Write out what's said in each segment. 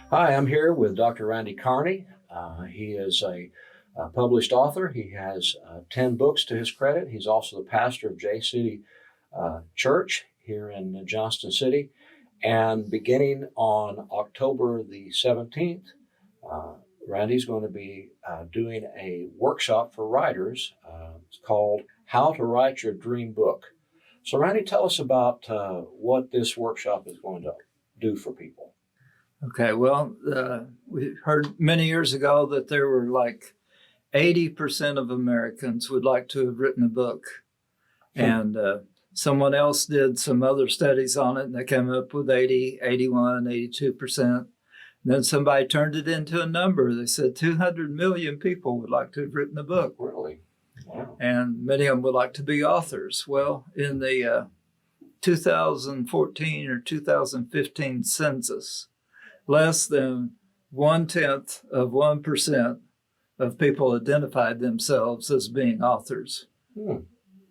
Hi, I'm here with Dr. Randy Carney. He is a published author. He has 10 books to his credit. He's also the pastor of JCity Church here in Johnston City. And beginning on October the 17th, Randy's going to be doing a workshop for writers. It's called How to Write Your Dream Book. So, Randy, tell us about what this workshop is going to do for people. Okay, well, we heard many years ago that there were like 80% of Americans would like to have written a book. And someone else did some other studies on it, and they came up with 80, 81, 82%. And then somebody turned it into a number. They said 200 million people would like to have written a book. Really? Wow. And many of them would like to be authors. Well, in the 2014 or 2015 census, less than 0.1% of people identified themselves as being authors. Of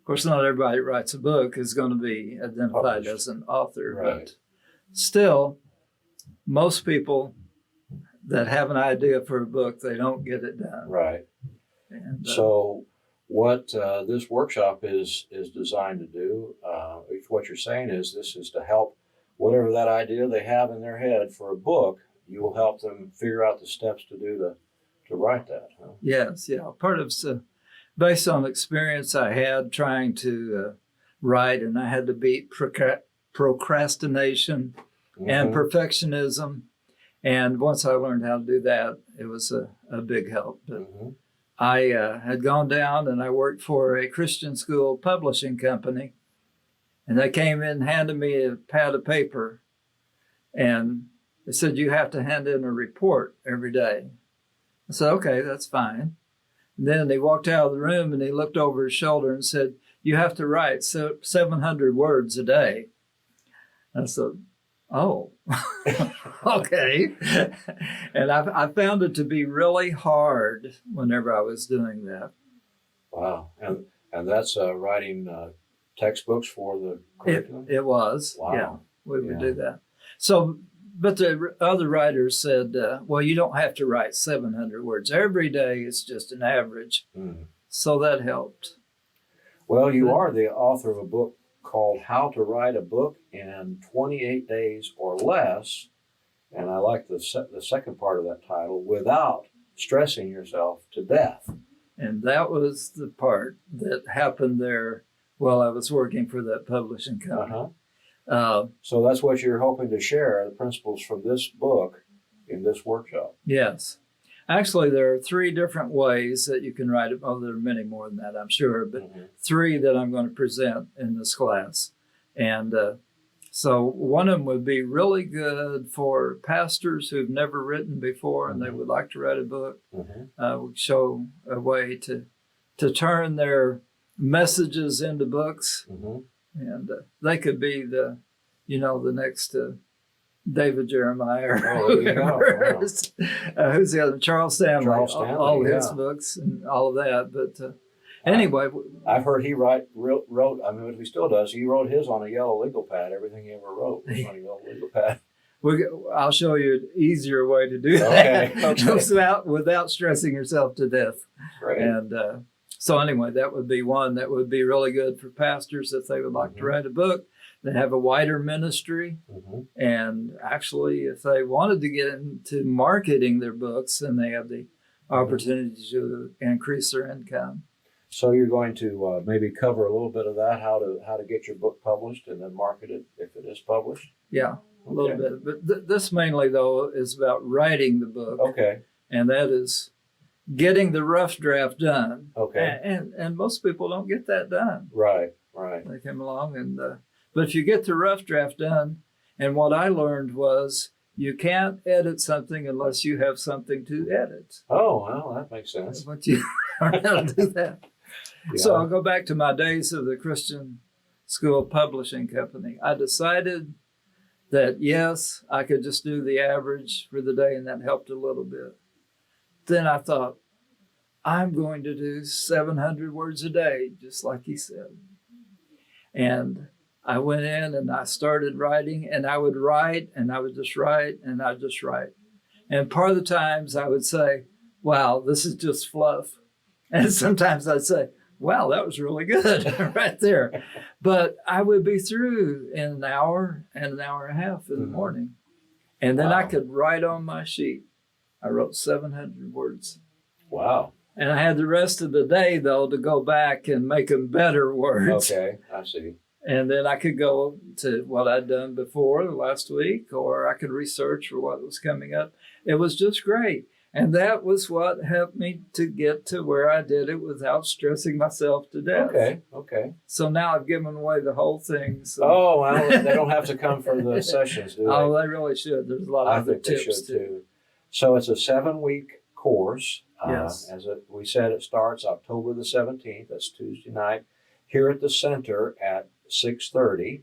course, not everybody that writes a book is going to be identified as an author, right. But still, most people that have an idea for a book, they don't get it done. Right. And, So what this workshop is designed to do, what you're saying is this is to help whatever that idea they have in their head for a book, you will help them figure out the steps to do to write that. Huh? Yes, yeah. Part of it's based on experience I had trying to write, and I had to beat procrastination and perfectionism. And once I learned how to do that, it was a big help. But I had gone down and I worked for a Christian school publishing company. And they came in and handed me a pad of paper. And they said, you have to hand in a report every day. I said, okay, that's fine. And then he walked out of the room and he looked over his shoulder and said, you have to write 700 words a day. I said, oh, okay. And I found it to be really hard whenever I was doing that. Wow. And that's writing textbooks for the curriculum? It was. Wow. Yeah, we would do that. So, but the other writers said, well, you don't have to write 700 words. Every day is just an average. So that helped. Well, you are the author of a book called How to Write a Book in 28 Days or Less. And I like the second part of that title, Without Stressing Yourself to Death. And that was the part that happened there while I was working for that publishing company. So that's what you're hoping to share, the principles from this book in this workshop. Yes. Actually, there are 3 different ways that you can write it. Oh, there are many more than that, I'm sure, but 3 that I'm going to present in this class. And so one of them would be really good for pastors who've never written before and they would like to write a book. Would show a way to turn their messages into books. And they could be the next David Jeremiah or whoever. Who's the other? Charles Stanley. All his books and all of that. But anyway. I've heard he wrote, I mean, he still does. He wrote his on a yellow legal pad. Everything he ever wrote was on a yellow legal pad. I'll show you an easier way to do that without stressing yourself to death. Great. And so anyway, that would be one that would be really good for pastors if they would like to write a book. They have a wider ministry. And actually, if they wanted to get into marketing their books, then they have the opportunity to increase their income. So you're going to maybe cover a little bit of that, how to get your book published and then market it if it is published? Yeah, a little bit. But this mainly, though, is about writing the book. Okay. And that is getting the rough draft done. Okay. And most people don't get that done. Right. They come along and, but if you get the rough draft done, and what I learned was you can't edit something unless you have something to edit. Oh, well, that makes sense. But you learn how to do that. So I'll go back to my days of the Christian school publishing company. I decided that, yes, I could just do the average for the day, and that helped a little bit. Then I thought, I'm going to do 700 words a day, just like he said. And I went in and I started writing, and I would write, and I would just write, and I'd just write. And part of the times I would say, wow, this is just fluff. And sometimes I'd say, wow, that was really good right there. But I would be through in an hour and an hour and a half in the morning. And then I could write on my sheet. I wrote 700 words. Wow. And I had the rest of the day, though, to go back and make them better words. Okay, I see. And then I could go to what I'd done before the last week, or I could research for what was coming up. It was just great. And that was what helped me to get to where I did it without stressing myself to death. Okay. So now I've given away the whole thing. So. Oh, well, they don't have to come for the sessions, do they? Oh, they really should. There's a lot of other tips. I think they should too. So it's a 7-week course. Yes. We said, it starts October the 17th. That's Tuesday night here at the center at 6:30.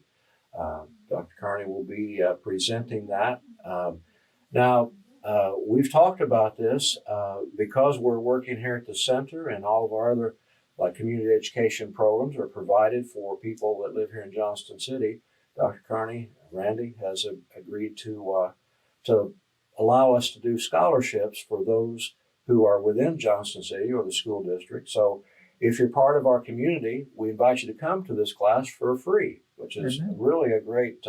Dr. Carney will be presenting that. Now, we've talked about this because we're working here at the center, and all of our other community education programs are provided for people that live here in Johnston City. Dr. Carney, Randy, has agreed to allow us to do scholarships for those who are within Johnston City or the school district. So if you're part of our community, we invite you to come to this class for free, which is really a great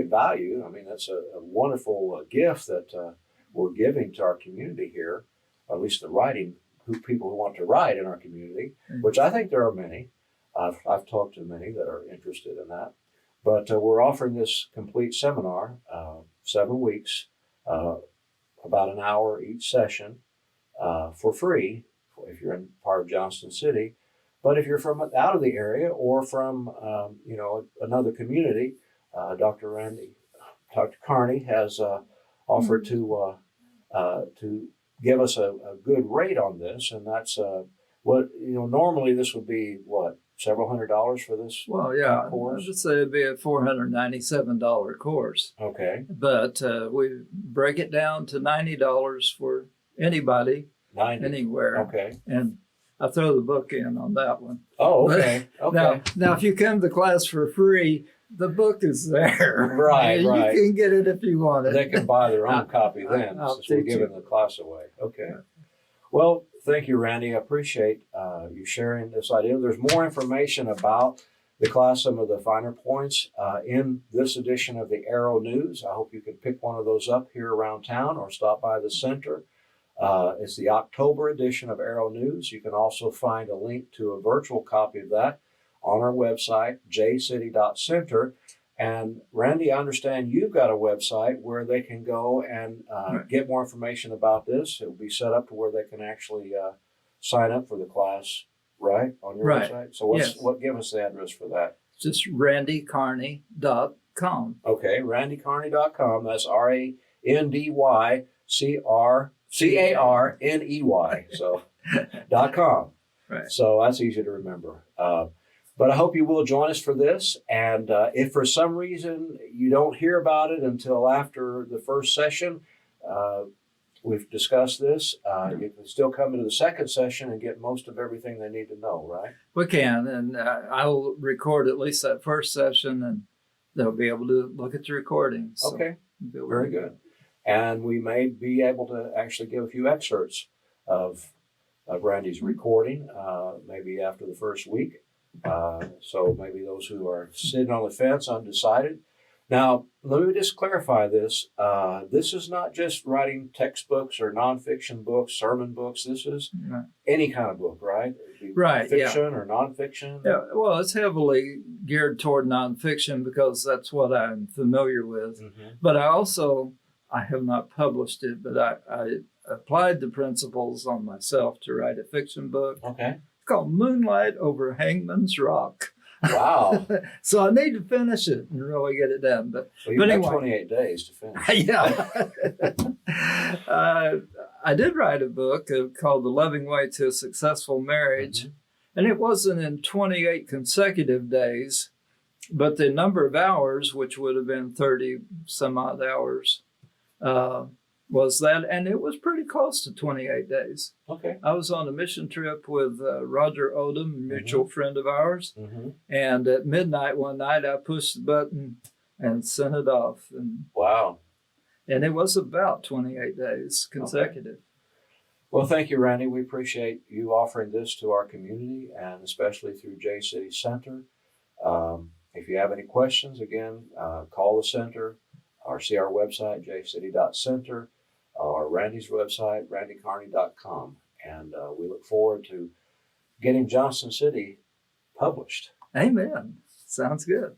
value. I mean, that's a wonderful gift that we're giving to our community here, or at least the people who want to write in our community, which I think there are many. I've talked to many that are interested in that. But we're offering this complete seminar, 7 weeks, about an hour each session, for free if you're in part of Johnston City. But if you're from out of the area or from another community, Dr. Carney has offered to give us a good rate on this, and that's normally this would be several $100s for this. Well, yeah, course? I would say it'd be a $497 course. Okay. But we break it down to $90 for anybody, 90. anywhere. Okay. And I throw the book in on that one. Oh, okay. Okay. Now, if you come to class for free, the book is there. Right. You can get it if you want it. They can buy their own copy then, since we're giving the class away. Okay. Well, thank you, Randy. I appreciate you sharing this idea. There's more information about the class, some of the finer points in this edition of the Arrow News. I hope you can pick one of those up here around town or stop by the center. It's the October edition of Arrow News. You can also find a link to a virtual copy of that on our website, JCity.Center. And Randy, I understand you've got a website where they can go and get more information about this. It will be set up to where they can actually sign up for the class, right, on your website? So give us the address for that. It's just randycarney.com. Okay, randycarney.com. That's RANDYCARNEY. So .com. Right. So that's easy to remember. But I hope you will join us for this. And if for some reason you don't hear about it until after the first session, we've discussed this. You can still come into the second session and get most of everything they need to know, right? We can. And I'll record at least that first session, and they'll be able to look at the recording. So okay. Very good. And we may be able to actually give a few excerpts of Randy's recording, maybe after the first week. So maybe those who are sitting on the fence, undecided. Now, let me just clarify this. This is not just writing textbooks or nonfiction books, sermon books. This is any kind of book, right? Right. Fiction or nonfiction? Yeah. Well, it's heavily geared toward nonfiction because that's what I'm familiar with. Mm-hmm. But I have not published it, but I applied the principles on myself to write a fiction book. Okay. It's called Moonlight Over Hangman's Rock. Wow. So I need to finish it and really get it done. But you've got 28 days to finish. Yeah. I did write a book called The Loving Way to a Successful Marriage. Mm-hmm. And it wasn't in 28 consecutive days, but the number of hours, which would have been 30 some odd hours, was that, and it was pretty close to 28 days. Okay. I was on a mission trip with Roger Odom, a mutual friend of ours, and at midnight one night I pushed the button and sent it off. And wow. And it was about 28 days consecutive. Well, thank you, Randy. We appreciate you offering this to our community, and especially through JCity Center. If you have any questions, again, call the center or see our website, jcity.center, or Randy's website, randycarney.com. And we look forward to getting Johnson City published. Amen. Sounds good.